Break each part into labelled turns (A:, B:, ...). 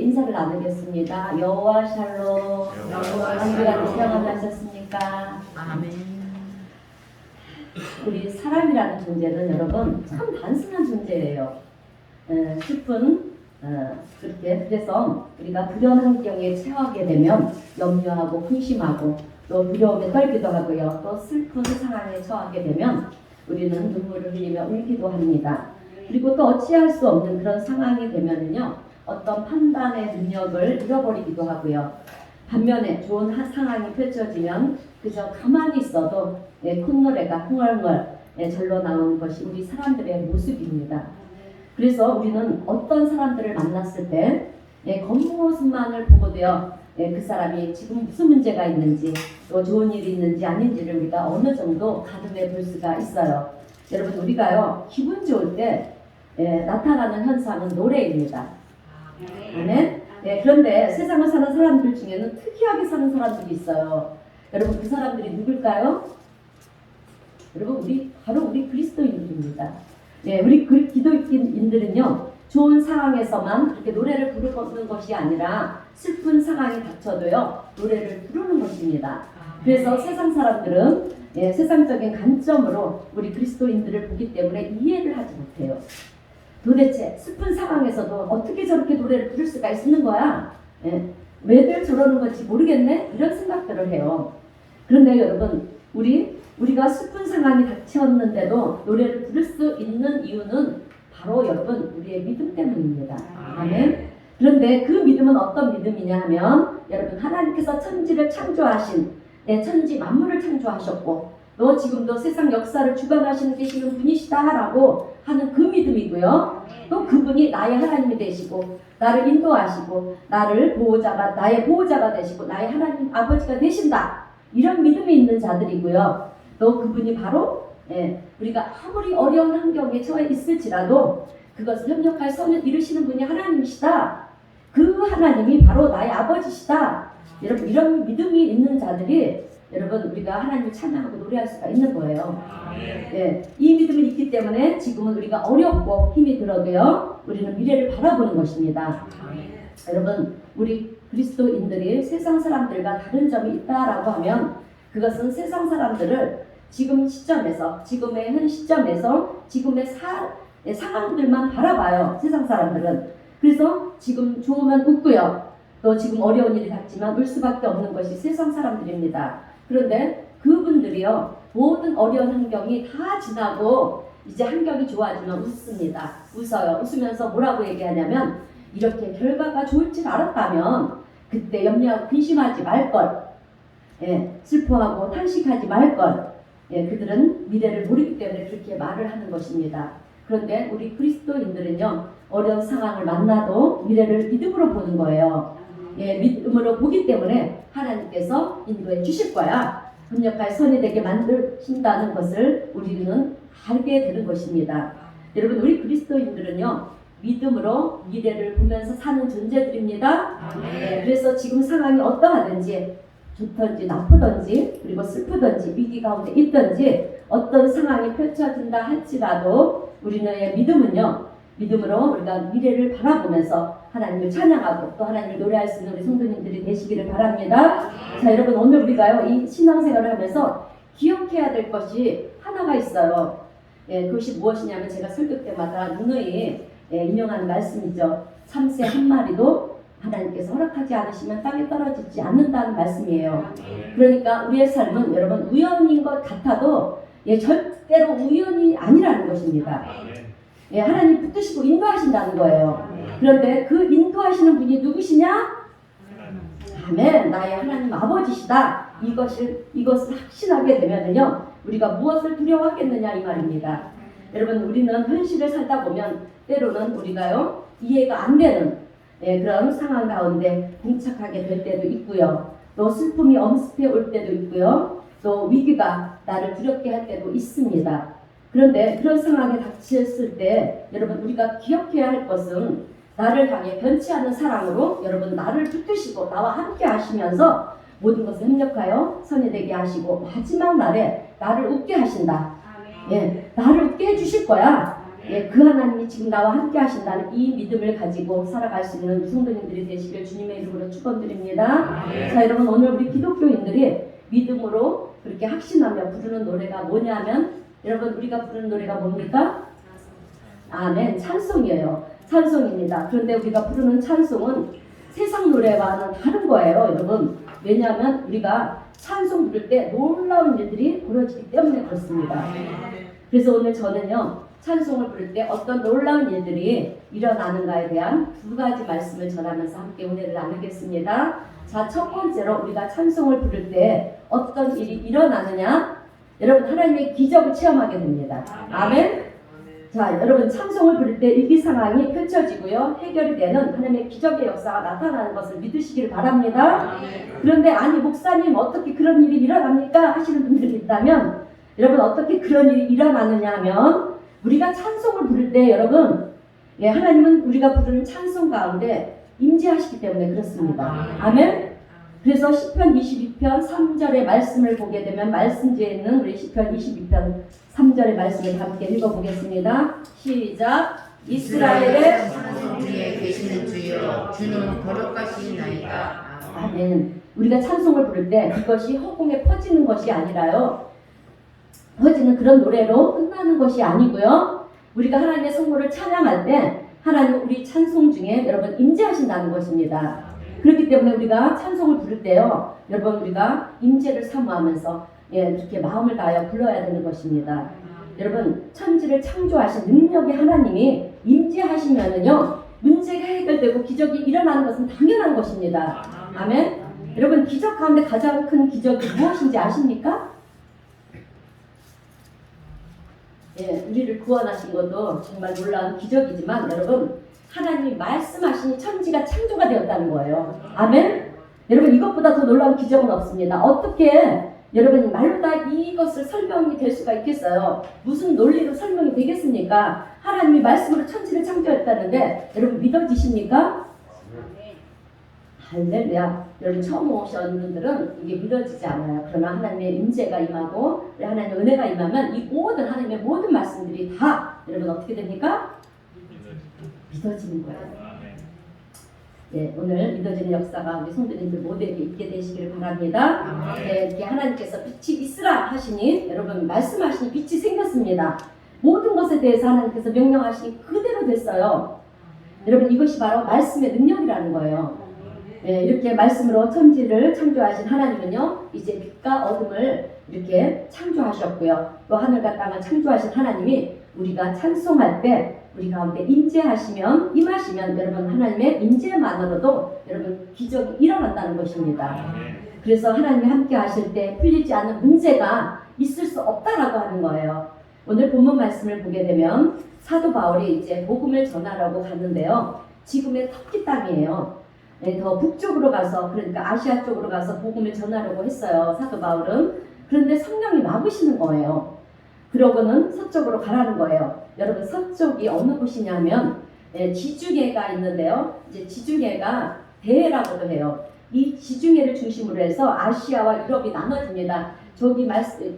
A: 인사를 나누겠습니다. 여호와 샬롬. 한주간 평안 하셨습니까?
B: 아멘.
A: 우리 사람이라는 존재는 여러분 참 단순한 존재예요. 슬픈 그렇게 그래서 우리가 불현 환경에 처하게 되면 염려하고 근심하고 또 두려움에 떨기도 하고요. 또 슬픈 상황에 처하게 되면 우리는 눈물을 흘리며 울기도 합니다. 그리고 또 어찌할 수 없는 그런 상황이 되면은요, 어떤 판단의 능력을 잃어버리기도 하고요. 반면에 좋은 상황이 펼쳐지면 그저 가만히 있어도 콧노래가 흥얼흥얼 절로 나오는 것이 우리 사람들의 모습입니다. 그래서 우리는 어떤 사람들을 만났을 때 겉모습만을 보고도요, 그 사람이 지금 무슨 문제가 있는지 또 좋은 일이 있는지 아닌지를 우리가 어느 정도 가늠해 볼 수가 있어요. 여러분, 우리가요 기분 좋을 때 나타나는 현상은 노래입니다. 아멘. 그런데 세상을 사는 사람들 중에는 특이하게 사는 사람들이 있어요. 여러분, 그 사람들이 누굴까요? 여러분, 바로 우리 그리스도인들입니다. 우리 기독인들은요, 좋은 상황에서만 그렇게 노래를 부르는 것이 아니라 슬픈 상황이 닥쳐도요, 노래를 부르는 것입니다. 그래서 세상 사람들은 세상적인 관점으로 우리 그리스도인들을 보기 때문에 이해를 하지 못해요. 도대체 슬픈 상황에서도 어떻게 저렇게 노래를 부를 수가 있는 거야? 왜들 저러는 건지 모르겠네? 이런 생각들을 해요. 그런데 여러분, 우리가 슬픈 상황이 닥쳤는데도 노래를 부를 수 있는 이유는 바로 여러분, 우리의 믿음 때문입니다. 아멘. 그런데 그 믿음은 어떤 믿음이냐 하면, 여러분, 하나님께서 천지를 창조하신, 천지 만물을 창조하셨고 또 지금도 세상 역사를 주관하시는 계시는 분이시다라고 하는 그 믿음이고요. 또 그분이 나의 하나님이 되시고 나를 인도하시고 나의 보호자가 되시고 나의 하나님 아버지가 되신다. 이런 믿음이 있는 자들이고요. 또 그분이 바로 우리가 아무리 어려운 환경에 처해 있을지라도 그것을 협력할 선을 이루시는 분이 하나님이시다. 그 하나님이 바로 나의 아버지시다. 여러분, 이런 믿음이 있는 자들이 여러분, 우리가 하나님을 찬양하고 노래할 수가 있는 거예요. 이 믿음이 있기 때문에 지금은 우리가 어렵고 힘이 들어도요, 우리는 미래를 바라보는 것입니다. 여러분, 우리 그리스도인들이 세상 사람들과 다른 점이 있다라고 하면 그것은 세상 사람들을 지금의 현 시점에서 지금의 상황들만 바라봐요. 세상 사람들은. 그래서 지금 좋으면 웃고요. 또 지금 어려운 일이 닥치면 울 수밖에 없는 것이 세상 사람들입니다. 그런데 그분들이요, 모든 어려운 환경이 다 지나고 이제 환경이 좋아지면 웃습니다. 웃어요. 웃으면서 뭐라고 얘기하냐면, 이렇게 결과가 좋을 줄 알았다면 그때 염려하고 근심하지 말걸, 슬퍼하고 탄식하지 말걸. 그들은 미래를 모르기 때문에 그렇게 말을 하는 것입니다. 그런데 우리 그리스도인들은요, 어려운 상황을 만나도 미래를 믿음으로 보는 거예요. 믿음으로 보기 때문에 하나님께서 인도해 주실 거야. 협력할 선이 되게 만드신다는 것을 우리는 알게 되는 것입니다. 여러분, 우리 그리스도인들은요, 믿음으로 미래를 보면서 사는 존재들입니다. 그래서 지금 상황이 어떠하든지, 좋든지 나쁘든지, 그리고 슬프든지 위기 가운데 있든지 어떤 상황이 펼쳐진다 할지라도 우리의 믿음으로 우리가 미래를 바라보면서 하나님을 찬양하고 또 하나님을 노래할 수 있는 우리 성도님들이 되시기를 바랍니다. 자, 여러분, 오늘 우리가요, 이 신앙생활을 하면서 기억해야 될 것이 하나가 있어요. 그것이 무엇이냐면, 제가 설교 때마다 누누이 인용하는 말씀이죠. 참새 한 마리도 하나님께서 허락하지 않으시면 땅에 떨어지지 않는다는 말씀이에요. 그러니까 우리의 삶은 여러분, 우연인 것 같아도 절대로 우연이 아니라는 것입니다. 하나님 붙드시고 인도하신다는 거예요. 그런데 그 인도하시는 분이 누구시냐? 아멘. 나의 하나님 아버지시다. 이것을 확신하게 되면은요, 우리가 무엇을 두려워하겠느냐 이 말입니다. 여러분, 우리는 현실을 살다 보면 때로는 우리가요, 이해가 안 되는 그런 상황 가운데 봉착하게 될 때도 있고요. 또 슬픔이 엄습해 올 때도 있고요. 또 위기가 나를 두렵게 할 때도 있습니다. 그런데 그런 상황에 닥쳤을 때 여러분, 우리가 기억해야 할 것은 나를 향해 변치 않는 사랑으로 여러분 나를 붙드시고 나와 함께 하시면서 모든 것을 협력하여 선이 되게 하시고 마지막 날에 나를 웃게 하신다. 나를 웃게 해주실 거야. 예, 그 하나님이 지금 나와 함께 하신다는 이 믿음을 가지고 살아갈 수 있는 성도님들이 되시길 주님의 이름으로 축원드립니다. 자, 여러분 오늘 우리 기독교인들이 믿음으로 그렇게 확신하며 부르는 노래가 뭐냐면 여러분 우리가 부르는 노래가 뭡니까? 아멘. 찬송이에요. 찬송입니다. 그런데 우리가 부르는 찬송은 세상 노래와는 다른 거예요, 여러분. 왜냐하면 우리가 찬송 부를 때 놀라운 일들이 벌어지기 때문에 그렇습니다. 그래서 오늘 저는요, 찬송을 부를 때 어떤 놀라운 일들이 일어나는가에 대한 두 가지 말씀을 전하면서 함께 은혜를 나누겠습니다. 자, 첫 번째로 우리가 찬송을 부를 때 어떤 일이 일어나느냐? 여러분, 하나님의 기적을 체험하게 됩니다. 아멘. 자, 여러분 찬송을 부를 때 위기 상황이 펼쳐지고요. 해결이 되는 하나님의 기적의 역사가 나타나는 것을 믿으시기를 바랍니다. 그런데 아니 목사님 어떻게 그런 일이 일어납니까? 하시는 분들이 있다면 여러분 어떻게 그런 일이 일어나느냐 하면 우리가 찬송을 부를 때 여러분 예, 하나님은 우리가 부르는 찬송 가운데 임재하시기 때문에 그렇습니다. 아멘. 그래서 시편 22편 3절의 말씀을 보게 되면 말씀지에 있는 우리 시편 22편 3절의 말씀을 함께 읽어보겠습니다. 시작. 이스라엘의
B: 찬송 위에 계시는 주여 주는 거룩하시나이다.
A: 아멘. 우리가 찬송을 부를 때 이것이 허공에 퍼지는 것이 아니라요. 퍼지는 그런 노래로 끝나는 것이 아니고요. 우리가 하나님의 성물을 찬양할 때 하나님은 우리 찬송 중에 여러분 임재하신다는 것입니다. 그렇기 때문에 우리가 찬송을 부를 때요. 여러분 우리가 임재를 사모하면서 예, 이렇게 마음을 다하여 불러야 되는 것입니다. 여러분 천지를 창조하신 능력의 하나님이 임재하시면은요 문제가 해결되고 기적이 일어나는 것은 당연한 것입니다. 아멘. 여러분 기적 가운데 가장 큰 기적이 무엇인지 아십니까? 예, 우리를 구원하신 것도 정말 놀라운 기적이지만 여러분 하나님이 말씀하시니 천지가 창조가 되었다는 거예요. 아멘. 여러분 이것보다 더 놀라운 기적은 없습니다. 어떻게 여러분 말로 다 이것을 설명이 될 수가 있겠어요? 무슨 논리로 설명이 되겠습니까? 하나님이 말씀으로 천지를 창조했다는데 여러분 믿어지십니까? 할렐루야. 여러분 처음 오신 분들은 이게 믿어지지 않아요. 그러나 하나님의 임재가 임하고 하나님의 은혜가 임하면 이 모든 하나님의 모든 말씀들이 다 여러분 어떻게 됩니까? 믿어지는 거예요. 네, 오늘 믿어지는 역사가 우리 성도님들 모두에게 있게 되시기를 바랍니다. 네, 이렇게 하나님께서 빛이 있으라 하시니 여러분 말씀하시니 빛이 생겼습니다. 모든 것에 대해서 하나님께서 명령하시니 그대로 됐어요. 여러분 이것이 바로 말씀의 능력이라는 거예요. 네, 이렇게 말씀으로 천지를 창조하신 하나님은요 이제 빛과 어둠을 이렇게 창조하셨고요. 또 하늘과 땅을 창조하신 하나님이 우리가 찬송할 때 우리 가운데 임재하시면 임하시면 여러분 하나님의 임재만으로도 여러분 기적이 일어난다는 것입니다. 그래서 하나님이 함께 하실 때 풀리지 않는 문제가 있을 수 없다라고 하는 거예요. 오늘 본문 말씀을 보게 되면 사도 바울이 이제 복음을 전하려고 갔는데요. 지금의 터키 땅이에요. 네, 더 북쪽으로 가서 그러니까 아시아 쪽으로 가서 복음을 전하려고 했어요. 사도 바울은. 그런데 성령이 막으시는 거예요. 그러고는 서쪽으로 가라는 거예요. 여러분 서쪽이 어느 곳이냐면 지중해가 있는데요. 이제 지중해가 대해라고도 해요. 이 지중해를 중심으로 해서 아시아와 유럽이 나눠집니다. 저기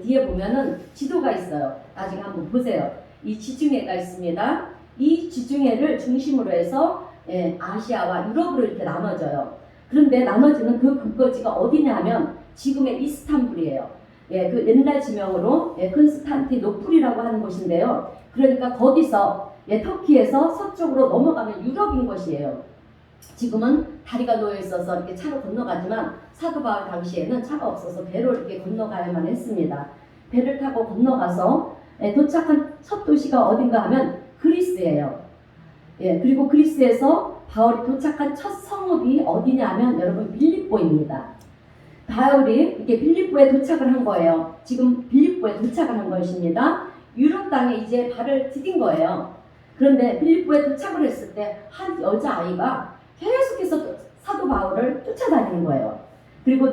A: 뒤에 보면은 지도가 있어요. 나중에 한번 보세요. 이 지중해가 있습니다. 이 지중해를 중심으로 해서 아시아와 유럽으로 이렇게 나눠져요. 그런데 나눠지는 그 근거지가 어디냐면 지금의 이스탄불이에요. 예, 그 옛날 지명으로 콘스탄티노플이라고 하는 곳인데요. 그러니까 거기서 터키에서 서쪽으로 넘어가면 유럽인 것이에요. 지금은 다리가 놓여 있어서 이렇게 차로 건너가지만 사도 바울 당시에는 차가 없어서 배로 이렇게 건너가야만 했습니다. 배를 타고 건너가서 도착한 첫 도시가 어딘가 하면 그리스예요. 예, 그리고 그리스에서 바울이 도착한 첫 성읍이 어디냐면 여러분 빌립보입니다. 바울이 이렇게 빌립보에 도착을 한 거예요. 지금 빌립보에 도착을 한 것입니다. 유럽 땅에 이제 발을 디딘 거예요. 그런데 빌립보에 도착을 했을 때 한 여자아이가 계속해서 사도 바울을 쫓아다니는 거예요. 그리고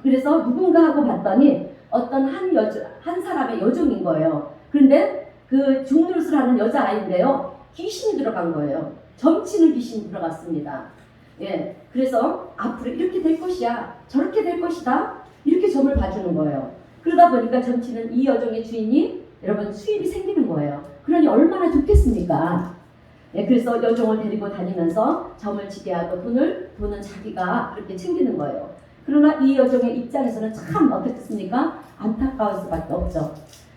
A: 그래서 누군가 하고 봤더니 어떤 한 사람의 여종인 거예요. 그런데 그 중노릇을 하는 여자아이인데요. 귀신이 들어간 거예요. 점치는 귀신이 들어갔습니다. 예, 그래서 앞으로 이렇게 될 것이야, 저렇게 될 것이다, 이렇게 점을 봐주는 거예요. 그러다 보니까 점치는 이 여종의 주인이 여러분 수입이 생기는 거예요. 그러니 얼마나 좋겠습니까? 예, 그래서 여종을 데리고 다니면서 점을 치게 하고 돈은 자기가 그렇게 챙기는 거예요. 그러나 이 여종의 입장에서는 참 어떻겠습니까? 안타까울 수밖에 없죠.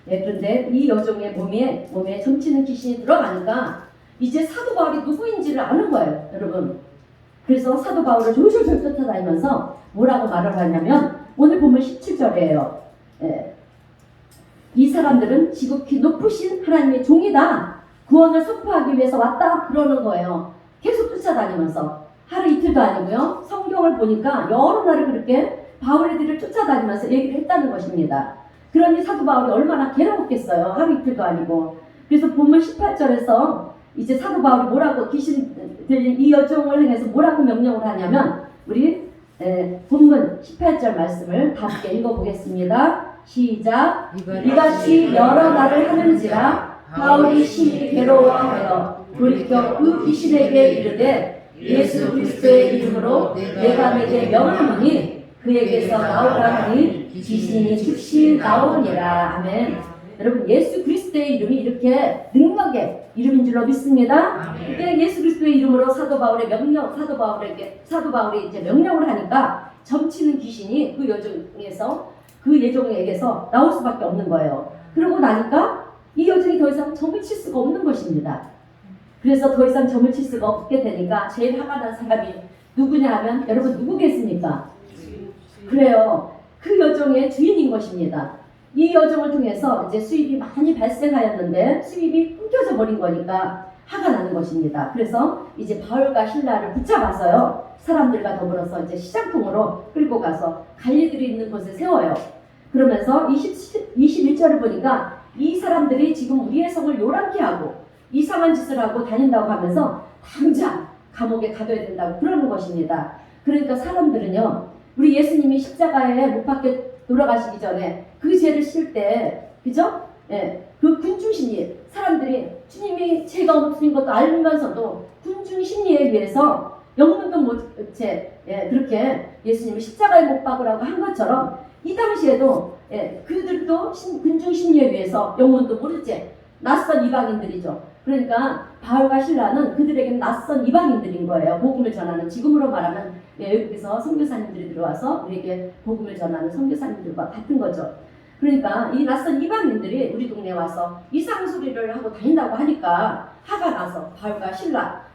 A: 예, 그런데 이 여종의 몸에 점치는 귀신이 들어가니까 이제 사도 바울이 누구인지를 아는 거예요, 여러분. 그래서 사도 바울을 졸졸졸 쫓아다니면서 뭐라고 말을 하냐면 오늘 보면 17절이에요. 예. 이 사람들은 지극히 높으신 하나님의 종이다. 구원을 선포하기 위해서 왔다. 그러는 거예요. 계속 쫓아다니면서. 하루 이틀도 아니고요. 성경을 보니까 여러 날을 그렇게 바울애들을 쫓아다니면서 얘기를 했다는 것입니다. 그러니 사도 바울이 얼마나 괴로웠겠어요. 하루 이틀도 아니고. 그래서 본문 18절에서 이제 사도 바울이 뭐라고 귀신 들린 이 여종을 향해서 뭐라고 명령을 하냐면 우리 본문 18절 말씀을 다 함께 읽어보겠습니다. 시작. 이같이 여러 날을 하는지라 바울이 심히 괴로워하여 돌이켜 그 귀신에게 이르되 예수 그리스도의 이름으로 내가 내게 명하노니 그에게서 나오라 하니 귀신이 즉시 나오니라. 아멘. 여러분 예수 그리스도의 이름이 이렇게 능력의 이름인 줄로 믿습니다. 그때 예수 그리스도의 이름으로 사도 바울이 이제 명령을 하니까 점치는 귀신이 그 여종에게서 나올 수밖에 없는 거예요. 그러고 나니까 이 여종이 더 이상 점을 칠 수가 없는 것입니다. 그래서 더 이상 점을 칠 수가 없게 되니까 제일 화가 난 사람이 누구냐 하면 여러분 누구겠습니까? 그래요. 그 여종의 주인인 것입니다. 이 여종을 통해서 이제 수입이 많이 발생하였는데 수입이 끊겨져 버린 거니까 화가 나는 것입니다. 그래서 이제 바울과 신라를 붙잡아서요. 사람들과 더불어서 이제 시장통으로 끌고 가서 관리들이 있는 곳에 세워요. 그러면서 21절을 보니까 이 사람들이 지금 우리의 성을 요란케 하고 이상한 짓을 하고 다닌다고 하면서 당장 감옥에 가둬야 된다고 그러는 것입니다. 그러니까 사람들은요. 우리 예수님이 십자가에 못 박혀 돌아가시기 전에 그 죄를 실 때, 그죠? 예, 그 군중 심리, 사람들이 주님이 죄가 없으신 것도 알면서도 군중 심리에 의해서 영문도 못 채, 예, 그렇게 예수님이 십자가에 못 박으라고 한 것처럼 이 당시에도 예, 그들도 군중 심리에 의해서 영문도 모르지 낯선 이방인들이죠. 그러니까 바울과 신라는 그들에게는 낯선 이방인들인 거예요. 복음을 전하는 지금으로 말하면 여기서 선교사님들이 들어와서 우리에게 복음을 전하는 선교사님들과 같은 거죠. 그러니까 이 낯선 이방인들이 우리 동네에 와서 이상한 소리를 하고 다닌다고 하니까 화가 나서 바울과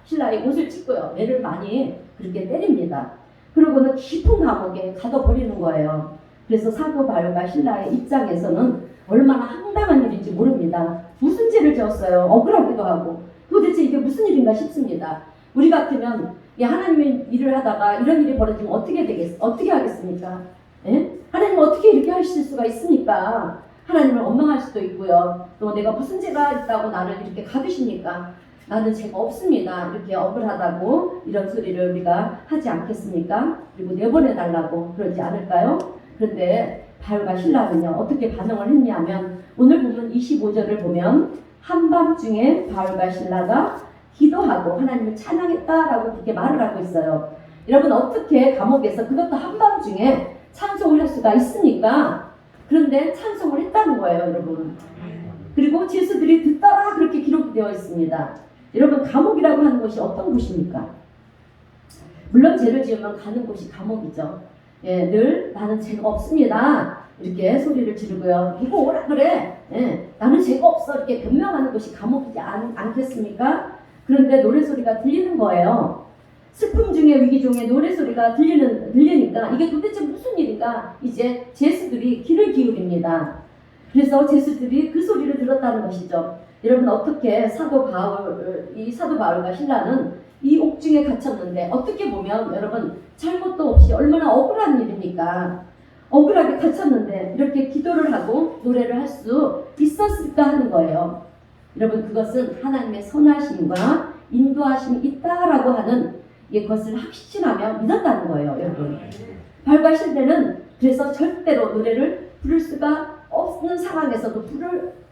A: 신라의 옷을 찢고요. 매를 많이 그렇게 때립니다. 그러고는 깊은 감옥에 가둬버리는 거예요. 그래서 사도 바울과 신라의 입장에서는 얼마나 황당한 일인지 모릅니다. 무슨 죄를 지었어요? 억울하기도 하고 도대체 이게 무슨 일인가 싶습니다. 우리 같으면 하나님의 일을 하다가 이런 일이 벌어지면 어떻게 하겠습니까? 예? 하나님 어떻게 이렇게 하실 수가 있습니까? 하나님을 원망할 수도 있고요. 또 내가 무슨 죄가 있다고 나를 이렇게 가두십니까? 나는 죄가 없습니다. 이렇게 억울하다고 이런 소리를 우리가 하지 않겠습니까? 그리고 내보내달라고 그러지 않을까요? 그런데 바울과 신라는요 어떻게 반응을 했냐면 오늘 보면 25절을 보면 한밤중에 바울과 신라가 기도하고 하나님을 찬양했다라고 그렇게 말을 하고 있어요. 여러분 어떻게 감옥에서 그것도 한밤중에 찬송을 할 수가 있습니까? 그런데 찬송을 했다는 거예요, 여러분. 그리고 제수들이 듣더라 그렇게 기록이 되어 있습니다. 여러분 감옥이라고 하는 곳이 어떤 곳입니까? 물론 죄를 지으면 가는 곳이 감옥이죠. 예, 늘 나는 죄가 없습니다. 이렇게 소리를 지르고요. 이거 오라 그래. 예, 나는 죄가 없어. 이렇게 변명하는 것이 감옥이지 않겠습니까? 그런데 노래소리가 들리는 거예요. 슬픔 중에 위기 중에 노래소리가 들리니까 이게 도대체 무슨 일인가 이제 제수들이 귀를 기울입니다. 그래서 제수들이 그 소리를 들었다는 것이죠. 여러분 어떻게 사도 바울과 신라는 이 옥중에 갇혔는데 어떻게 보면 여러분 잘못도 없이 얼마나 억울한 일입니까? 억울하게 갇혔는데 이렇게 기도를 하고 노래를 할 수 있었을까 하는 거예요. 여러분 그것은 하나님의 선하심과 인도하심이 있다라고 하는 이것을 확신하며 믿었다는 거예요. 여러분 바울과 신라는 그래서 절대로 노래를 부를 수가 없는 상황에서도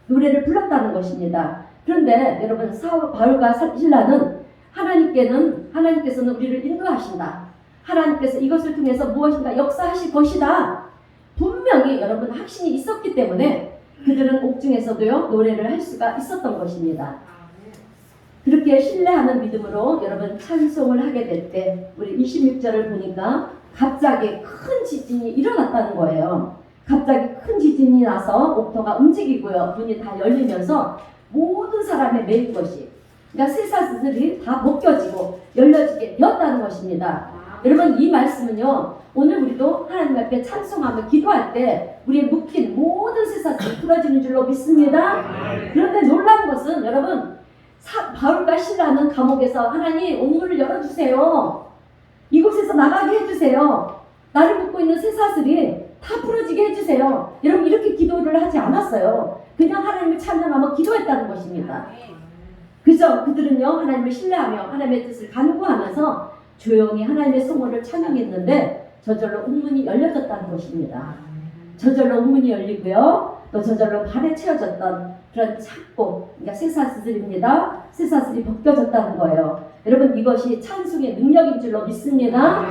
A: 노래를 불렀다는 것입니다. 그런데 여러분 바울과 신라는 하나님께서는 우리를 인도하신다. 하나님께서 이것을 통해서 무엇인가 역사하실 것이다. 분명히 여러분 확신이 있었기 때문에 그들은 옥중에서도요 노래를 할 수가 있었던 것입니다. 그렇게 신뢰하는 믿음으로 여러분 찬송을 하게 될 때 우리 26절을 보니까 갑자기 큰 지진이 일어났다는 거예요. 갑자기 큰 지진이 나서 옥토가 움직이고요. 문이 다 열리면서 모든 사람의 매일 것이 그러니까 쇠사슬이 다 벗겨지고 열려지게 되었다는 것입니다. 여러분 이 말씀은요 오늘 우리도 하나님 앞에 찬송하며 기도할 때 우리의 묶인 모든 쇠사슬이 풀어지는 줄로 믿습니다. 그런데 놀라운 것은 여러분 바울과 실라는 감옥에서 하나님 옥문을 열어주세요. 이곳에서 나가게 해주세요. 나를 묶고 있는 쇠사슬이 다 풀어지게 해주세요. 여러분 이렇게 기도를 하지 않았어요. 그냥 하나님을 찬양하며 기도했다는 것입니다. 그죠? 그들은요 하나님을 신뢰하며 하나님의 뜻을 간구하면서 조용히 하나님의 성호를 찬양했는데 저절로 옥문이 열려졌다는 것입니다. 저절로 옥문이 열리고요. 또 저절로 발에 채워졌던 그런 착고, 그러니까 쇠사슬입니다. 쇠사슬이 벗겨졌다는 거예요. 여러분 이것이 찬송의 능력인 줄로 믿습니다.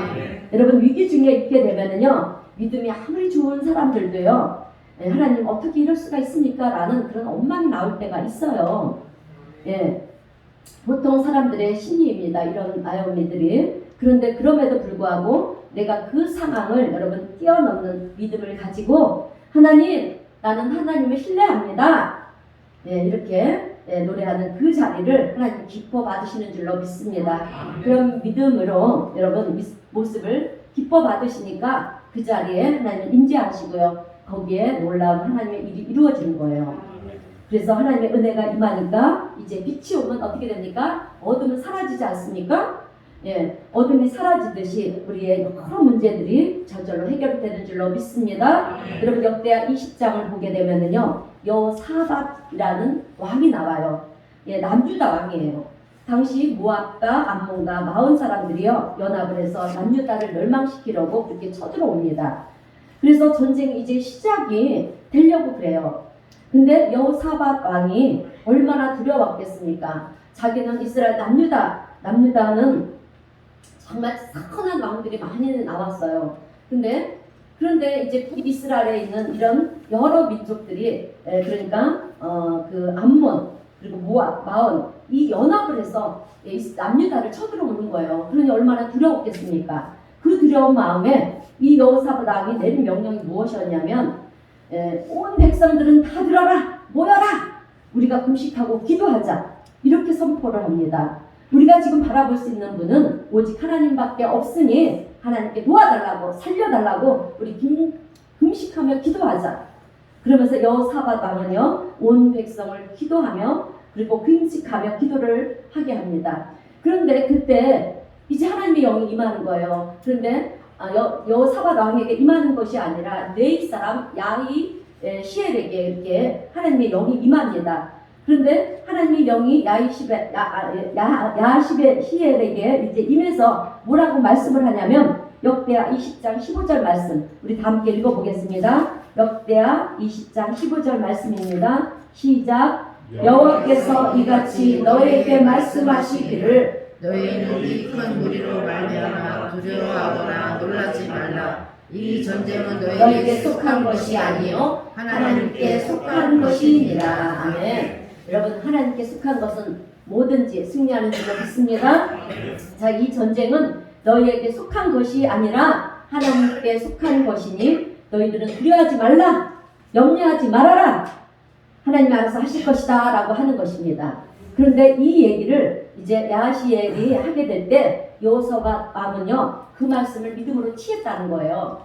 A: 여러분 위기 중에 있게 되면은요 믿음이 아무리 좋은 사람들도요 하나님 어떻게 이럴 수가 있습니까? 라는 그런 원망이 나올 때가 있어요. 예, 보통 사람들의 심리입니다. 이런 아이오미들이. 그런데 그럼에도 불구하고 내가 그 상황을 여러분 뛰어넘는 믿음을 가지고 하나님 나는 하나님을 신뢰합니다. 예, 이렇게 노래하는 그 자리를 하나님 기뻐 받으시는 줄로 믿습니다. 그런 믿음으로 여러분 모습을 기뻐 받으시니까 그 자리에 하나님을 임재하시고요. 거기에 놀라운 하나님의 일이 이루어지는 거예요. 그래서 하나님의 은혜가 임하니까 이제 빛이 오면 어떻게 됩니까? 어둠은 사라지지 않습니까? 예, 어둠이 사라지듯이 우리의 여러 문제들이 저절로 해결되는 줄로 믿습니다. 여러분 역대하 20장을 보게 되면은요 여사밧이라는 왕이 나와요. 예, 남유다 왕이에요. 당시 모압과 암몬과 마온 사람들이요 연합을 해서 남유다를 멸망시키려고 그렇게 쳐들어옵니다. 그래서 전쟁이 이제 시작이 되려고 그래요. 근데 여사밧 왕이 얼마나 두려웠겠습니까? 자기는 이스라엘 남유다는 정말 선한 왕들이 많이 나왔어요. 그런데 이제 이스라엘에 있는 이런 여러 민족들이 그러니까 그 암몬 그리고 모압, 마온 이 연합을 해서 남유다를 쳐들어오는 거예요. 그러니 얼마나 두려웠겠습니까? 그 두려운 마음에 이 여호사밧 왕이 내린 명령이 무엇이었냐면 온 백성들은 다 들어라 모여라 우리가 금식하고 기도하자 이렇게 선포를 합니다. 우리가 지금 바라볼 수 있는 분은 오직 하나님밖에 없으니 하나님께 도와달라고 살려달라고 우리 금식하며 기도하자. 그러면서 여호사밧 왕은요 온 백성을 기도하며 그리고 금식하며 기도를 하게 합니다. 그런데 그때 이제 하나님의 영이 임하는 거예요. 그런데 여호사밧 왕에게 임하는 것이 아니라 네이 사람 야히시엘에게 이렇게 하나님의 영이 임합니다. 그런데 하나님의 영이 야히시엘에게 이제 임해서 뭐라고 말씀을 하냐면 역대하 20장 15절 말씀 우리 다 함께 읽어보겠습니다. 역대하 20장 15절 말씀입니다. 시작. 여호와께서 이같이 너에게 말씀하시기를
B: 너희는 이 큰 무리로 말미암아 두려워하거나 놀라지 말라. 이 전쟁은
A: 너에게 속한 것이 아니요 하나님께 속한 것이니라. 아멘. 여러분 하나님께 속한 것은 뭐든지 승리하는 줄로 믿습니다. 자, 이 전쟁은 너희에게 속한 것이 아니라 하나님께 속한 것이니 너희들은 두려워하지 말라. 염려하지 말아라. 하나님이 알아서 하실 것이다 라고 하는 것입니다. 그런데 이 얘기를 이제 야하시엘이 하게 될 때 여호사밧 왕은요 그 말씀을 믿음으로 취했다는 거예요.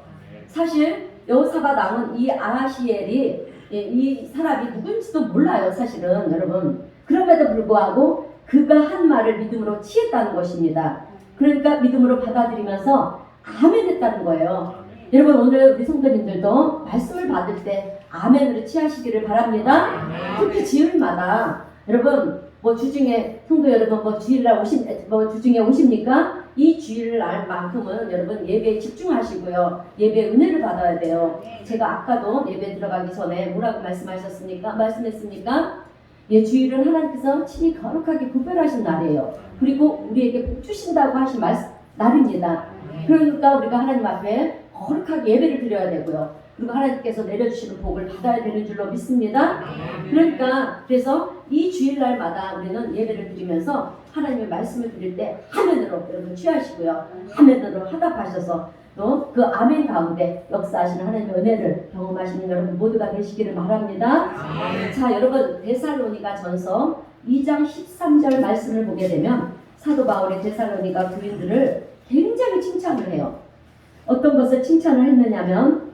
A: 사실 여호사밧 왕은 이 아하시엘이 이 사람이 누군지도 몰라요. 사실은 여러분. 그럼에도 불구하고 그가 한 말을 믿음으로 취했다는 것입니다. 그러니까 믿음으로 받아들이면서 아멘 했다는 거예요. 여러분 오늘 우리 성도님들도 말씀을 받을 때 아멘으로 취하시기를 바랍니다. 특히 주일마다 여러분 뭐 주중에 성도 여러분 뭐 주일날 주중에 오십니까? 이 주일날만큼은 여러분 예배에 집중하시고요. 예배 은혜를 받아야 돼요. 제가 아까도 예배 들어가기 전에 뭐라고 말씀했습니까? 예, 주일은 하나님께서 친히 거룩하게 구별하신 날이에요. 그리고 우리에게 복 주신다고 하신 날입니다. 그러니까 우리가 하나님 앞에 거룩하게 예배를 드려야 되고요. 그리고 하나님께서 내려주시는 복을 받아야 되는 줄로 믿습니다. 그러니까 그래서 이 주일날마다 우리는 예배를 드리면서 하나님의 말씀을 드릴 때 화면으로 여러분 취하시고요. 화면으로 화답하셔서 또 그 아멘 가운데 역사하시는 하나님의 은혜를 경험하시는 여러분 모두가 되시기를 바랍니다. 자, 여러분 데살로니가 전서 2장 13절 말씀을 보게 되면 사도 바울의 데살로니가 교인들을 굉장히 칭찬을 해요. 어떤 것을 칭찬을 했느냐면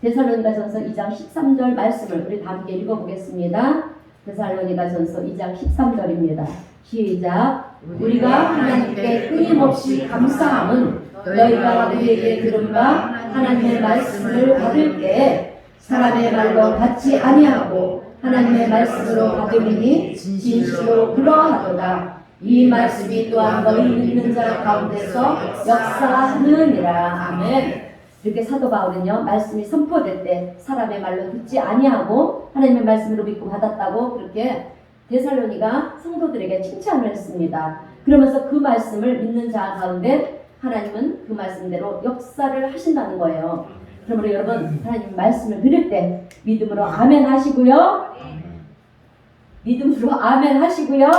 A: 데살로니가전서 2장 13절 말씀을 우리 다 함께 읽어보겠습니다. 데살로니가전서 2장 13절입니다. 시작. 우리가 하나님께 끊임없이 감사함은 너희가 우리에게 들은 바 하나님의 말씀을 받을 때에 사람의 말로 받지 아니하고 하나님의 말씀으로 받으리니 진실로 그러하도다. 이 말씀이 또한 너희 믿는 자 가운데서 역사하느니라. 아멘. 이렇게 사도 바울은요, 말씀이 선포될 때 사람의 말로 듣지 아니하고 하나님의 말씀으로 믿고 받았다고 그렇게 데살로니가 성도들에게 칭찬을 했습니다. 그러면서 그 말씀을 믿는 자 가운데 하나님은 그 말씀대로 역사를 하신다는 거예요. 그러므로 여러분 하나님 말씀을 들을 때 믿음으로 아멘 하시고요. 믿음으로 아멘 하시고요.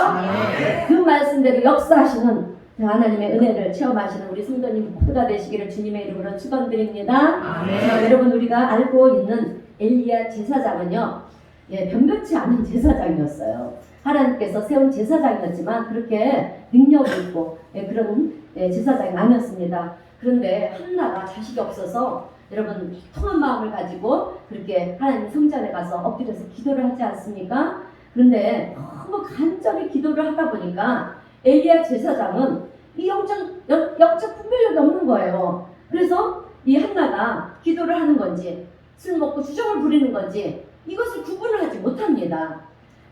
A: 그 말씀대로 역사하시는 하나님의 은혜를 체험하시는 우리 성도님 모두가 되시기를 주님의 이름으로 축원드립니다. 자, 여러분 우리가 알고 있는 엘리야 제사장은요, 변변치 않은 제사장이었어요. 하나님께서 세운 제사장이었지만 그렇게 능력이 있고 그런 제사장이 아니었습니다. 그런데 한나가 자식이 없어서 여러분 통한 마음을 가지고 그렇게 하나님 성전에 가서 엎드려서 기도를 하지 않습니까? 그런데 너무 간절히 기도를 하다 보니까 엘리야 제사장은 이 영적 분별력이 없는 거예요. 그래서 이 한나가 기도를 하는 건지 술 먹고 주정을 부리는 건지 이것을 구분을 하지 못합니다.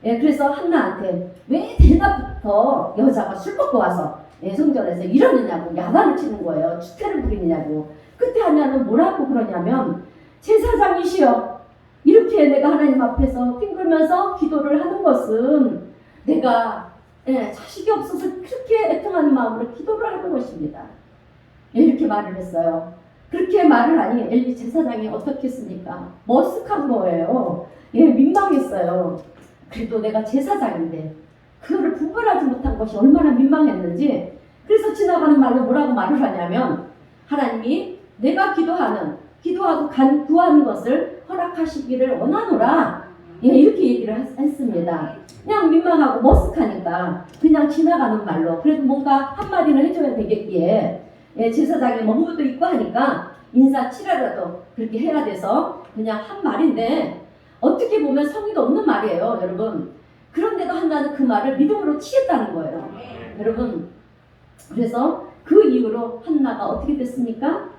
A: 그래서 한나한테 왜 대낮부터 여자가 술 먹고 와서 성전에서 이러느냐고 야단을 치는 거예요. 추태를 부리느냐고. 그때 한나는 뭐라고 그러냐면 제사장이시여, 이렇게 내가 하나님 앞에서 뒹굴면서 기도를 하는 것은 내가 자식이 없어서 그렇게 애통하는 마음으로 기도를 하는 것입니다. 이렇게 말을 했어요. 그렇게 말을 하니 엘리 제사장이 어떻게 했습니까? 머쓱한 거예요. 민망했어요. 그래도 내가 제사장인데 그거를 구별하지 못한 것이 얼마나 민망했는지. 그래서 지나가는 말로 뭐라고 말을 하냐면 하나님이 내가 기도하고 구하는 것을 허락하시기를 원하노라. 이렇게 얘기를 했습니다. 그냥 민망하고 머쓱하니까 그냥 지나가는 말로 그래도 뭔가 한마디는 해줘야 되겠기에 제사장이 업무도 있고 하니까 인사치레라도 그렇게 해야 돼서 그냥 한 말인데 어떻게 보면 성의도 없는 말이에요, 여러분. 그런데도 한나는 그 말을 믿음으로 취했다는 거예요, 여러분. 그래서 그 이후로 한나가 어떻게 됐습니까?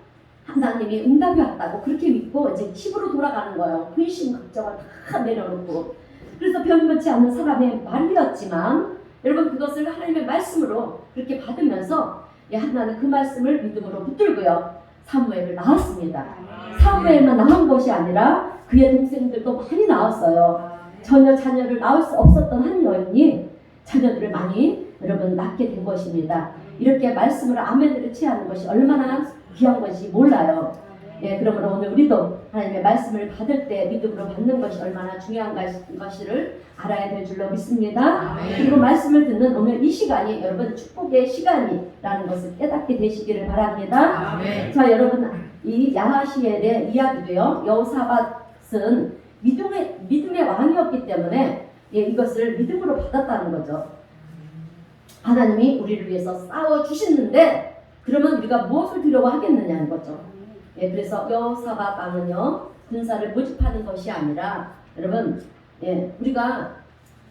A: 하나님이 응답이 왔다고 그렇게 믿고 이제 집으로 돌아가는 거예요. 근심 걱정을 다 내려놓고. 그래서 변변치 않는 사람의 말이었지만 여러분 그것을 하나님의 말씀으로 그렇게 받으면서 한나는 그 말씀을 믿음으로 붙들고요, 사무엘을 낳았습니다. 사무엘만 낳은 것이 아니라 그의 동생들도 많이 낳았어요. 전혀 자녀를 낳을 수 없었던 한 여인이 자녀들을 많이 여러분 낳게 된 것입니다. 이렇게 말씀으로 아멘을 취하는 것이 얼마나 귀한 것이 몰라요. 그러므로 오늘 우리도 하나님의 말씀을 받을 때 믿음으로 받는 것이 얼마나 중요한 것을 알아야 될 줄로 믿습니다. 그리고 말씀을 듣는 오늘 이 시간이 여러분 축복의 시간이라는 것을 깨닫게 되시기를 바랍니다. 자, 여러분 이 야하시엘의 이야기도요, 여호사밧은 믿음의 왕이었기 때문에 이것을 믿음으로 받았다는 거죠. 하나님이 우리를 위해서 싸워 주시는데 그러면 우리가 무엇을 두려워 하겠느냐는 거죠. 그래서 여호사밧 왕은요, 군사를 모집하는 것이 아니라 여러분 우리가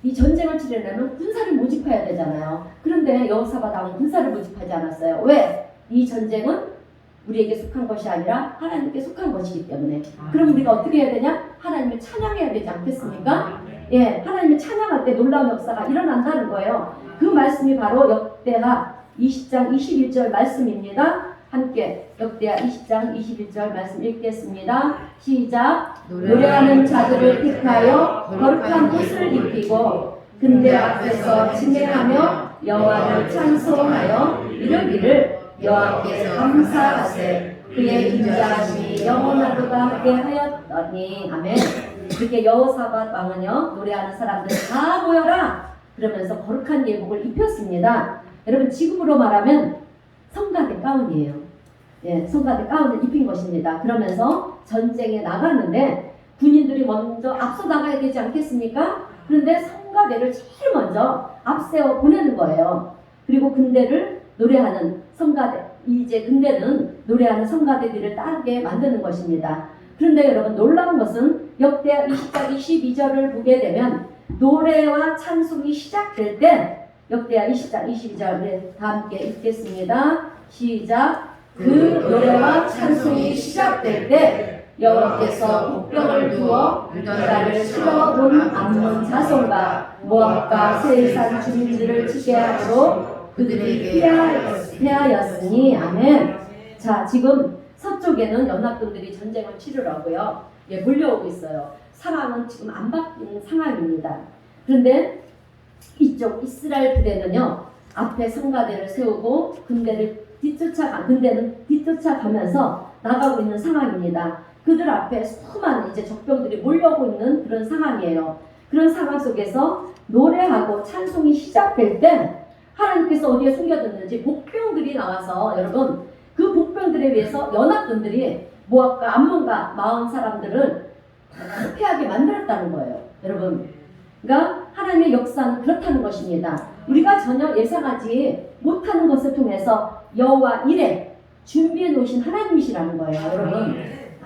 A: 이 전쟁을 치르려면 군사를 모집해야 되잖아요. 그런데 여호사밧 왕은 군사를 모집하지 않았어요. 왜? 이 전쟁은 우리에게 속한 것이 아니라 하나님께 속한 것이기 때문에. 그럼 우리가 어떻게 해야 되냐? 하나님을 찬양해야 되지 않겠습니까? 하나님을 찬양할 때 놀라운 역사가 일어난다는 거예요. 그 말씀이 바로 역대하 20장 21절 말씀입니다. 함께 역대하 20장 21절 말씀 읽겠습니다. 시작. 노래하는 자들을 택하여 거룩한 옷을 입히고 근대 앞에서 진행하며 여호와를 찬송하여 이르기를 여호와께 감사하세. 그의 인자하심이 영원하도다 하게 하였더니. 아멘. 그렇게 여호사밧 왕은요, 노래하는 사람들 다 모여라 그러면서 거룩한 예복을 입혔습니다. 여러분, 지금으로 말하면 성가대 가운이에요. 예, 성가대 가운을 입힌 것입니다. 그러면서 전쟁에 나갔는데 군인들이 먼저 앞서 나가야 되지 않겠습니까? 그런데 성가대를 제일 먼저 앞세워 보내는 거예요. 그리고 군대를 노래하는 성가대, 이제 군대는 노래하는 성가대들을 따르게 만드는 것입니다. 그런데 여러분, 놀라운 것은 역대하 20장 22절을 보게 되면 노래와 찬송이 시작될 때, 역대하 20장 22절을 다 함께 읽겠습니다. 시작. 그 노래와 찬송이 시작될 때 여호와께서 복병을 두어 유다를 실어 온 암몬 자손과 모압과 세일산 주민들을 치게 하므로 그들에게 패하였으니. 아멘. 자, 지금 서쪽에는 연합군들이 전쟁을 치르라고요. 예, 몰려오고 있어요. 상황은 지금 안 바뀐 상황입니다. 그런데 이쪽 이스라엘 부대는요, 앞에 성가대를 세우고 군대는 뒤쫓아가면서 나가고 있는 상황입니다. 그들 앞에 수많은 이제 적병들이 몰려오고 있는 그런 상황이에요. 그런 상황 속에서 노래하고 찬송이 시작될 때 하나님께서 어디에 숨겨뒀는지 복병들이 나와서, 여러분, 그 복병들에 의해서 연합군들이 모압과 암몬과 마온 사람들을 다 패하게 만들었다는 거예요. 여러분, 그러니까 하나님의 역사는 그렇다는 것입니다. 우리가 전혀 예상하지 못하는 것을 통해서 여호와 이레 준비해 놓으신 하나님이시라는 거예요. 여러분,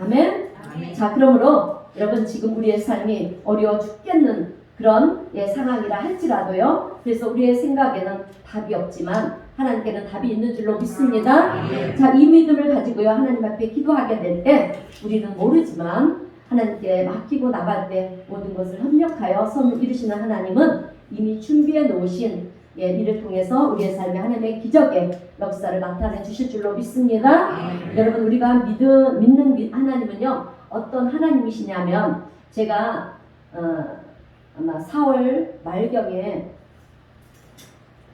A: 아멘. 자, 그러므로 여러분, 지금 우리의 삶이 어려워 죽겠는 그런 상황이라 할지라도요, 그래서 우리의 생각에는 답이 없지만 하나님께는 답이 있는 줄로 믿습니다. 자, 이 믿음을 가지고요, 하나님 앞에 기도하게 될 때 우리는 모르지만 하나님께 맡기고 나갈 때 모든 것을 협력하여 선을 이루시는 하나님은 이미 준비해 놓으신 이를 통해서 우리의 삶에 하나님의 기적의 역사를 나타내 주실 줄로 믿습니다. 여러분, 우리가 믿는 하나님은요, 어떤 하나님이시냐면, 제가 아마 4월 말경에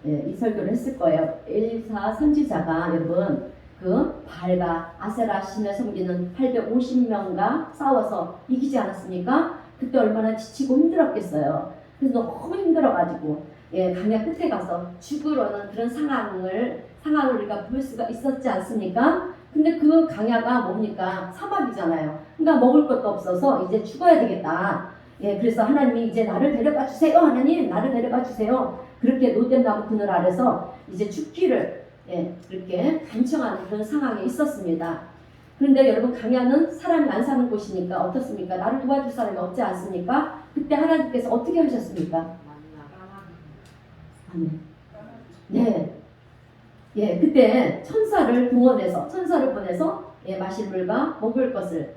A: 이 설교를 했을 거예요. 엘사 선지자가, 여러분, 그 발과 아세라 신을 섬기는 850명과 싸워서 이기지 않았습니까? 그때 얼마나 지치고 힘들었겠어요. 그래서 너무 힘들어가지고 강야 끝에 가서 죽으려는 그런 상황을 우리가 볼 수가 있었지 않습니까? 근데 그 강야가 뭡니까? 사막이잖아요. 그러니까 먹을 것도 없어서 이제 죽어야 되겠다. 그래서 하나님이 이제 나를 데려가 주세요. 하나님, 나를 데려가 주세요. 그렇게 노뎀나무 그늘 아래서 이제 죽기를 그렇게 간청하는 그런 상황에 있었습니다. 그런데 여러분, 강야는 사람이 안 사는 곳이니까 어떻습니까? 나를 도와줄 사람이 없지 않습니까? 그때 하나님께서 어떻게 하셨습니까? 아멘. 그때 천사를 보내서 마실 물과 먹을 것을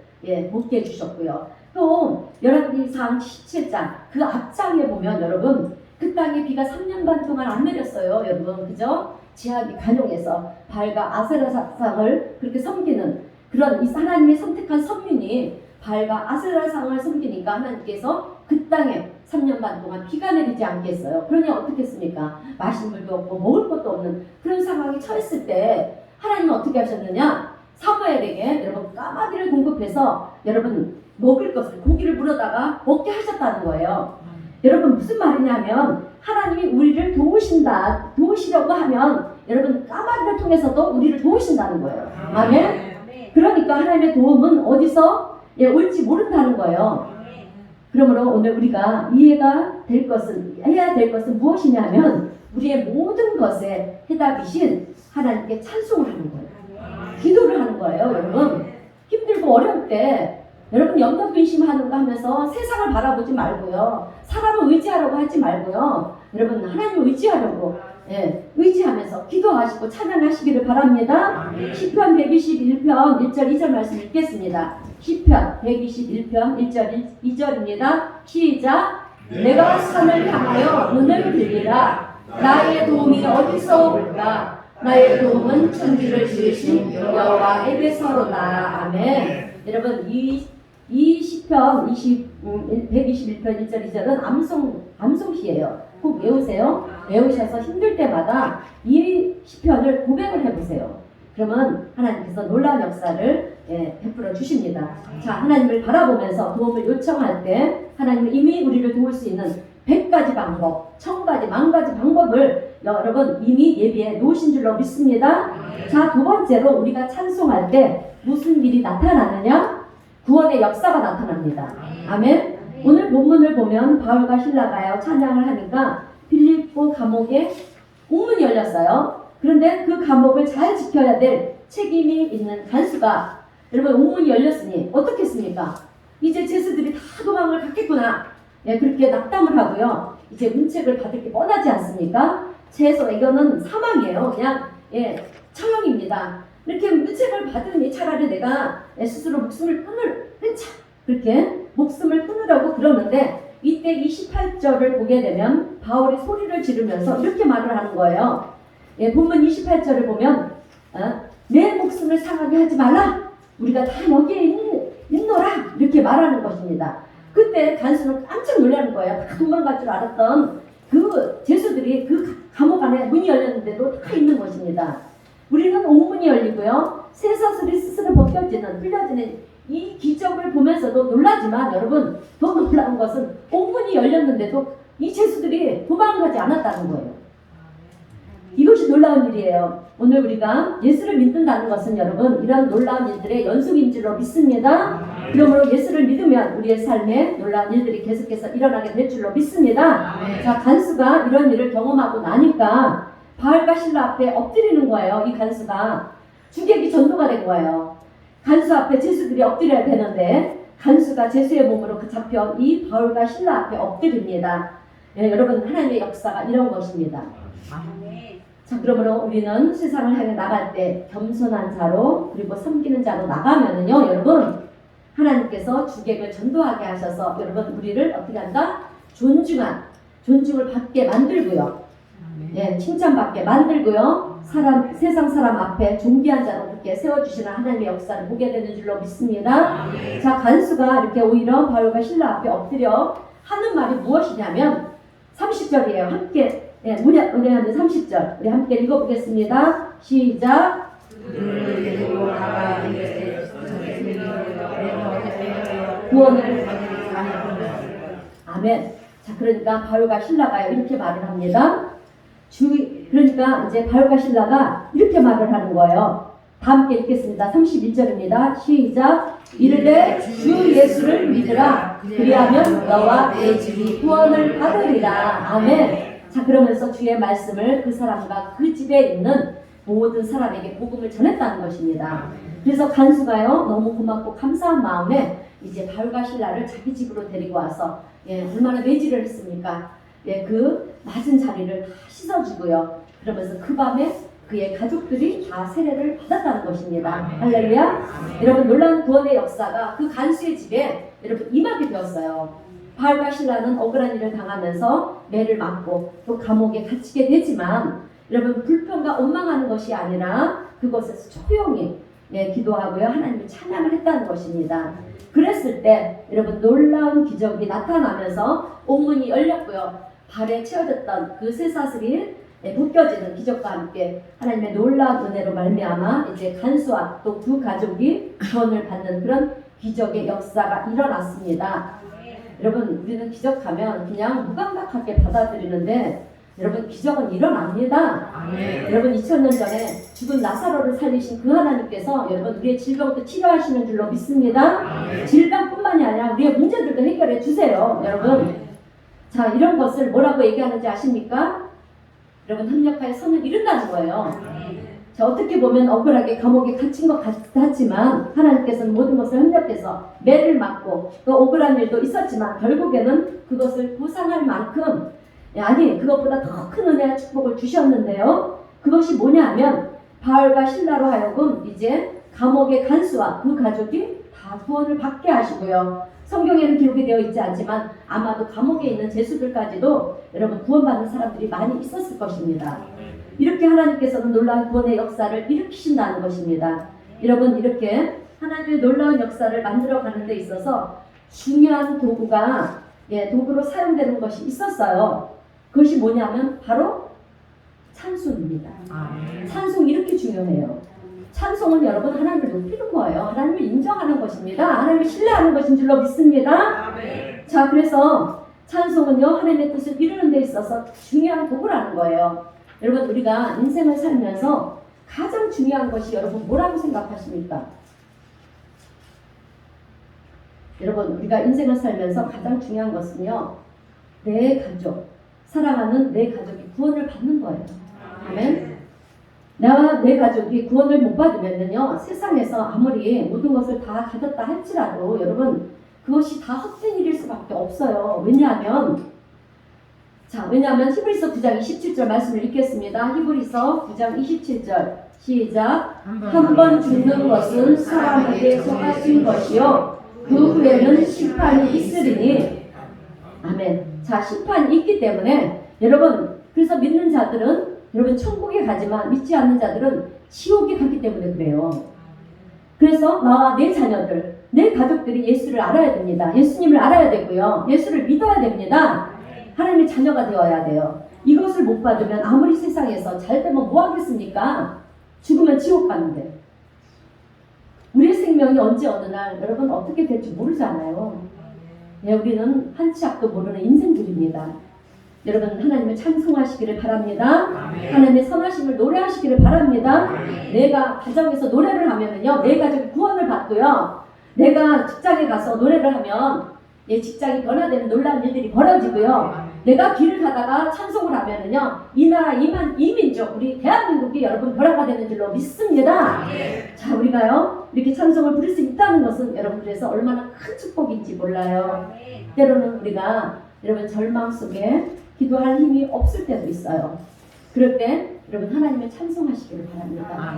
A: 먹게 해주셨고요. 또 열왕기상 17장 그 앞장에 보면, 여러분, 그 땅에 비가 3년 반 동안 안 내렸어요. 여러분, 그죠? 지하비 간용에서 발과 아세라 상을 그렇게 섬기는 그런 하나님이 선택한 선민이 발과 아세라 상을 섬기니까 하나님께서 그 땅에 3년 반 동안 비가 내리지 않겠어요. 그러니 어떻겠습니까? 마실 물도 없고 먹을 것도 없는 그런 상황에 처했을 때 하나님은 어떻게 하셨느냐? 사무엘에게 여러분 까마귀를 공급해서 여러분 먹을 것을, 고기를 물어다가 먹게 하셨다는 거예요. 여러분, 무슨 말이냐면 하나님이 우리를 도우시려고 하면 여러분 까마귀를 통해서도 우리를 도우신다는 거예요. 아멘. 그러니까 하나님의 도움은 어디서 올지 모른다는 거예요. 그러므로 오늘 우리가 해야 될 것은 무엇이냐면 우리의 모든 것에 해답이신 하나님께 찬송을 하는 거예요. 기도를 하는 거예요. 여러분, 힘들고 어려울 때 여러분 영적 근심하는 거 하면서 세상을 바라보지 말고요, 사람을 의지하려고 하지 말고요, 여러분 하나님을 의지하려고 의지하면서 기도하시고 찬양하시기를 바랍니다. 시편 121편 1절 2절 말씀 읽겠습니다. 시편 121편 1절 2절입니다. 시작. 내가 산을 향하여 눈을 들리라. 나의 도움이 어디서 올까? 나의 도움은 천지를 지으신 여호와에게서로다. 아멘. 여러분, 이 시편 121편 1절 2절은 암송시예요. 꼭 외우세요. 외우셔서 힘들 때마다 이 시편을 고백을 해보세요. 그러면 하나님께서 놀라운 역사를 베풀어 주십니다. 자, 하나님을 바라보면서 도움을 요청할 때 하나님은 이미 우리를 도울 수 있는 100가지 방법, 1000가지, 10,000가지 방법을 여러분 이미 예비해 놓으신 줄로 믿습니다. 자, 두 번째로 우리가 찬송할 때 무슨 일이 나타나느냐? 구원의 역사가 나타납니다. 아멘. 오늘 본문을 보면 바울과 실라가요 찬양을 하니까 빌립보 감옥에 옥문이 열렸어요. 그런데 그 감옥을 잘 지켜야 될 책임이 있는 간수가 여러분 옥문이 열렸으니 어떻겠습니까? 이제 죄수들이 다 도망을 갔겠구나. 그렇게 낙담을 하고요. 이제 문책을 받을 게 뻔하지 않습니까? 최소 이거는 사망이에요. 그냥 처형입니다. 이렇게 문책을 받으니 차라리 내가 스스로 목숨을 그렇게 목숨을 끊으려고 그러는데 이때 28절을 보게 되면 바울이 소리를 지르면서 이렇게 말을 하는 거예요. 본문 28절을 보면 내 목숨을 상하게 하지 말라. 우리가 다 여기에 있노라. 이렇게 말하는 것입니다. 그때 간수는 깜짝 놀라는 거예요. 다 도망갈 줄 알았던 그 죄수들이 그 감옥 안에 문이 열렸는데도 다 있는 것입니다. 우리는 옥문이 열리고요. 쇠사슬이 스스로 풀려지는 이 기적을 보면서도 놀라지만 여러분 더 놀라운 것은 옥문이 열렸는데도 이 죄수들이 도망가지 않았다는 거예요. 이것이 놀라운 일이에요. 오늘 우리가 예수를 믿는다는 것은 여러분 이런 놀라운 일들의 연속인 줄로 믿습니다. 그러므로 예수를 믿으면 우리의 삶에 놀라운 일들이 계속해서 일어나게 될 줄로 믿습니다. 자, 간수가 이런 일을 경험하고 나니까 바울과 실라 앞에 엎드리는 거예요. 이 간수가 주객이 전도가 된 거예요. 간수 앞에 죄수들이 엎드려야 되는데 간수가 죄수의 몸으로 잡혀 이 바울과 실라 앞에 엎드립니다. 여러분 하나님의 역사가 이런 것입니다. 자, 그러므로 우리는 세상을 향해 나갈 때 겸손한 자로 그리고 섬기는 자로 나가면은요, 여러분 하나님께서 주객을 전도하게 하셔서 여러분 우리를 어떻게 한다? 존중을 받게 만들고요. 칭찬받게 만들고요. 세상 사람 앞에 존귀한 자로 이렇게 세워주시는 하나님의 역사를 보게 되는 줄로 믿습니다. 자, 간수가 이렇게 오히려 바울과 실라 앞에 엎드려 하는 말이 무엇이냐면 30절이에요. 함께 뭐냐면 30절 우리 함께 읽어보겠습니다. 시작. 구원을 아멘. 자, 그러니까 바울과 실라가 이렇게 말을 합니다. 그러니까 이제 바울과 실라가 이렇게 말을 하는 거예요. 다 함께 읽겠습니다. 31절입니다. 시작. 이르되 주 예수를 믿으라. 그리하면 너와 내 집이 구원을 받으리라. 아멘. 자, 그러면서 주의 말씀을 그 사람과 그 집에 있는 모든 사람에게 복음을 전했다는 것입니다. 그래서 간수가요 너무 고맙고 감사한 마음에 이제 바울과 실라를 자기 집으로 데리고 와서 얼마나 매질을 했습니까? 그 맞은 자리를 다 씻어주고요. 그러면서 그 밤에 그의 가족들이 다 세례를 받았다는 것입니다. 할렐루야. 여러분 놀라운 구원의 역사가 그 간수의 집에 여러분 임하게 되었어요. 바울과 실라는 억울한 일을 당하면서 매를 맞고 또 감옥에 갇히게 되지만 여러분 불평과 원망하는 것이 아니라 그것에서 조용히 기도하고요 하나님을 찬양을 했다는 것입니다. 그랬을 때 여러분 놀라운 기적이 나타나면서 옥문이 열렸고요. 발에 채워졌던 그 쇠사슬이 벗겨지는 기적과 함께 하나님의 놀라운 은혜로 말미암아 이제 간수와 또 그 가족이 구원을 받는 그런 기적의 역사가 일어났습니다. 여러분 우리는 기적하면 그냥 무감각하게 받아들이는데 여러분 기적은 일어납니다. 여러분 2000년 전에 죽은 나사로를 살리신 그 하나님께서 여러분 우리의 질병도 치료하시는 줄로 믿습니다. 질병뿐만이 아니라 우리의 문제들도 해결해 주세요. 여러분 자, 이런 것을 뭐라고 얘기하는지 아십니까? 여러분 협력하여 선을 이룬다는 거예요. 자, 어떻게 보면 억울하게 감옥에 갇힌 것 같지만 하나님께서는 모든 것을 협력해서 매를 맞고 또 억울한 일도 있었지만 결국에는 그것을 보상할 만큼 아니 그것보다 더 큰 은혜와 축복을 주셨는데요. 그것이 뭐냐 하면 바울과 실라로 하여금 이제 감옥의 간수와 그 가족이 다 구원을 받게 하시고요. 성경에는 기록이 되어 있지 않지만 아마도 감옥에 있는 죄수들까지도 여러분 구원받는 사람들이 많이 있었을 것입니다. 이렇게 하나님께서는 놀라운 구원의 역사를 일으키신다는 것입니다. 여러분 이렇게 하나님의 놀라운 역사를 만들어가는 데 있어서 중요한 도구로 사용되는 것이 있었어요. 그것이 뭐냐면 바로 찬송입니다. 찬송이 이렇게 중요해요. 찬송은 여러분 하나님을 높이는 거예요. 하나님을 인정하는 것입니다. 하나님을 신뢰하는 것인 줄로 믿습니다. 자, 그래서 찬송은요, 하나님의 뜻을 이루는 데 있어서 중요한 도구라는 거예요. 여러분, 우리가 인생을 살면서 가장 중요한 것이 여러분 뭐라고 생각하십니까? 여러분, 우리가 인생을 살면서 가장 중요한 것은요, 내 가족, 사랑하는 내 가족이 구원을 받는 거예요. 아멘. 나와 내 가족이 구원을 못 받으면요, 세상에서 아무리 모든 것을 다 가졌다 할지라도 여러분, 그것이 다 헛된 일일 수밖에 없어요. 왜냐하면 히브리서 9장 27절 말씀을 읽겠습니다. 히브리서 9장 27절 시작. 한 번 죽는 것은 사람에게 속하신 것이요 그 후에는 심판이 있으리니. 아멘. 자, 심판이 있기 때문에 여러분, 그래서 믿는 자들은 여러분 천국에 가지만 믿지 않는 자들은 지옥에 가기 때문에 그래요. 그래서 나와 내 자녀들, 내 가족들이 예수를 알아야 됩니다. 예수님을 알아야 되고요. 예수를 믿어야 됩니다. 하나님의 자녀가 되어야 돼요. 이것을 못 받으면 아무리 세상에서 잘 되면 뭐 하겠습니까? 죽으면 지옥 가는데. 우리의 생명이 언제 어느 날 여러분 어떻게 될지 모르잖아요. 네, 우리는 한 치 앞도 모르는 인생들입니다. 여러분, 하나님을 찬송하시기를 바랍니다. 하나님의 선하심을 노래하시기를 바랍니다. 내가 가정에서 노래를 하면은요, 내 가족이 구원을 받고요. 내가 직장에 가서 노래를 하면 내 직장이 변화되는 놀라운 일들이 벌어지고요. 내가 길을 가다가 찬송을 하면은요, 이 나라 이민족, 우리 대한민국이 여러분 변화가 되는 줄로 믿습니다. 자, 우리가요, 이렇게 찬송을 부를 수 있다는 것은 여러분 그래서 얼마나 큰 축복인지 몰라요. 때로는 우리가 여러분 절망 속에 기도할 힘이 없을 때도 있어요. 그럴 때 여러분 하나님을 찬송하시기를 바랍니다.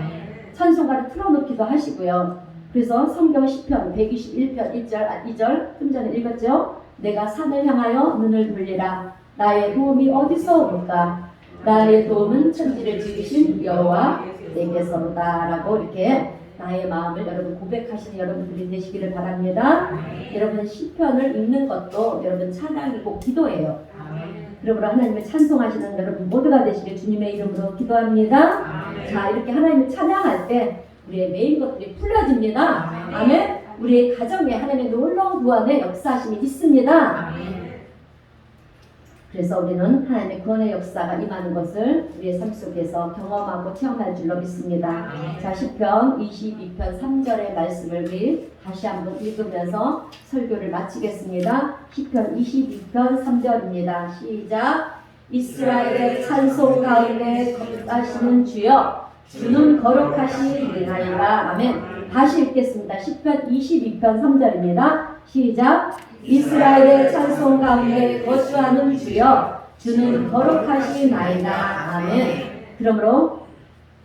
A: 찬송가를 틀어놓기도 하시고요. 그래서 성경 시편 121편 1절 2절 좀 전에 읽었죠. 내가 산을 향하여 눈을 돌리라. 나의 도움이 어디서 올까? 나의 도움은 천지를 지으신 여호와 내게서로다. 라고 이렇게 나의 마음을 여러분 고백하시는 여러분들이 되시기를 바랍니다. 여러분 시편을 읽는 것도 여러분 찬양이고 기도예요. 그러므로 하나님을 찬송하시는 여러분 모두가 되시길 주님의 이름으로 기도합니다. 자, 이렇게 하나님을 찬양할 때 우리의 메인 것들이 풀려집니다. 아멘. 우리의 가정에 하나님의 놀라운 구원의 역사하심이 있습니다. 그래서 우리는 하나님의 구원의 역사가 임하는 것을 우리의 삶 속에서 경험하고 체험할 줄로 믿습니다. 자, 시편 22편 3절의 말씀을 우리 다시 한번 읽으면서 설교를 마치겠습니다. 시편 22편 3절입니다. 시작. 이스라엘의 찬송 가운데 거룩하시는 주여, 주는 거룩하시리나이다. 아멘. 다시 읽겠습니다. 시편 22편 3절입니다. 시작. 이스라엘의 찬송 가운데 거주하는 주여, 주는 거룩하시나이다. 아멘. 그러므로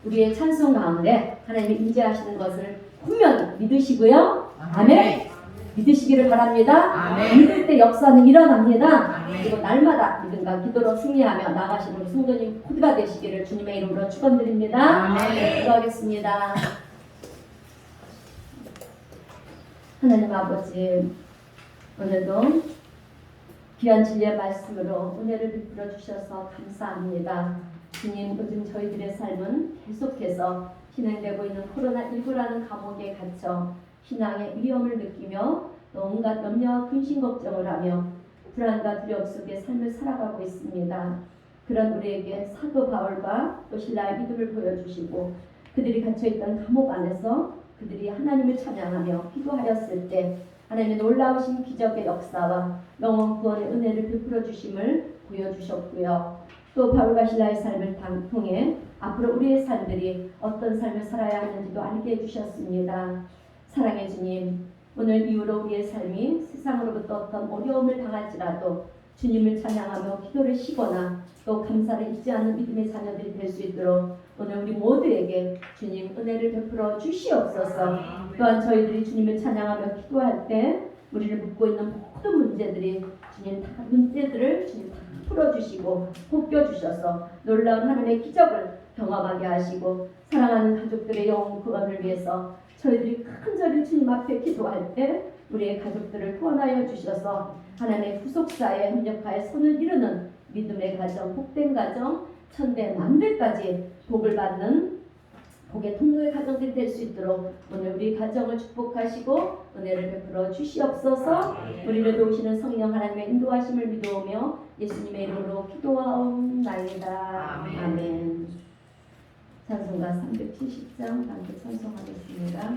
A: 우리의 찬송 가운데 하나님이 임재하시는 것을 분명히 믿으시고요. 아멘. 믿으시기를 바랍니다. 아멘. 믿을 때 역사는 일어납니다. 그리고 날마다 믿음과 기도로 승리하며 나가시는 우리 성도님 모두가 되시기를 주님의 이름으로 축원드립니다. 아멘. 기도하겠습니다. 하나님 아버지, 오늘도 귀한 진리의 말씀으로 은혜를 베풀어 주셔서 감사합니다. 주님, 요즘 저희들의 삶은 계속해서 진행되고 있는 코로나19라는 감옥에 갇혀 신앙의 위험을 느끼며 온갖 염려와 근심 걱정을 하며 불안과 두려움 속에 삶을 살아가고 있습니다. 그런 우리에게 사도 바울과 또 신라의 믿음을 보여주시고 그들이 갇혀있던 감옥 안에서 그들이 하나님을 찬양하며 기도하였을 때 하나님의 놀라우신 기적의 역사와 영원 구원의 은혜를 베풀어 주심을 보여주셨고요. 또 바울과 신라의 삶을 통해 앞으로 우리의 삶들이 어떤 삶을 살아야 하는지도 알게 해주셨습니다. 사랑의 주님, 오늘 이후로 우리의 삶이 세상으로부터 어떤 어려움을 당할지라도 주님을 찬양하며 기도를 쉬거나 또 감사를 잊지 않는 믿음의 자녀들이 될 수 있도록 오늘 우리 모두에게 주님 은혜를 베풀어 주시옵소서. 또한 저희들이 주님을 찬양하며 기도할 때 우리를 묶고 있는 모든 문제들이 주님 다 문제들을 주님 다 풀어주시고 벗겨주셔서 놀라운 하나님의 기적을 경험하게 하시고 사랑하는 가족들의 영혼 구원을 위해서 저희들이 간절히 주님 앞에 기도할 때 우리의 가족들을 구원하여 주셔서 하나님의 구속사에 협력하여 선을 이루는 믿음의 가정, 복된 가정, 천대 만대까지 복을 받는 복의 통로의 가정들이 될 수 있도록 오늘 우리 가정을 축복하시고 은혜를 베풀어 주시옵소서. 우리를 도우시는 성령 하나님의 인도하심을 믿어오며 예수님의 이름으로 기도하옵나이다.
B: 아멘.
A: 아멘. 찬송가 370장 함께 찬송하겠습니다.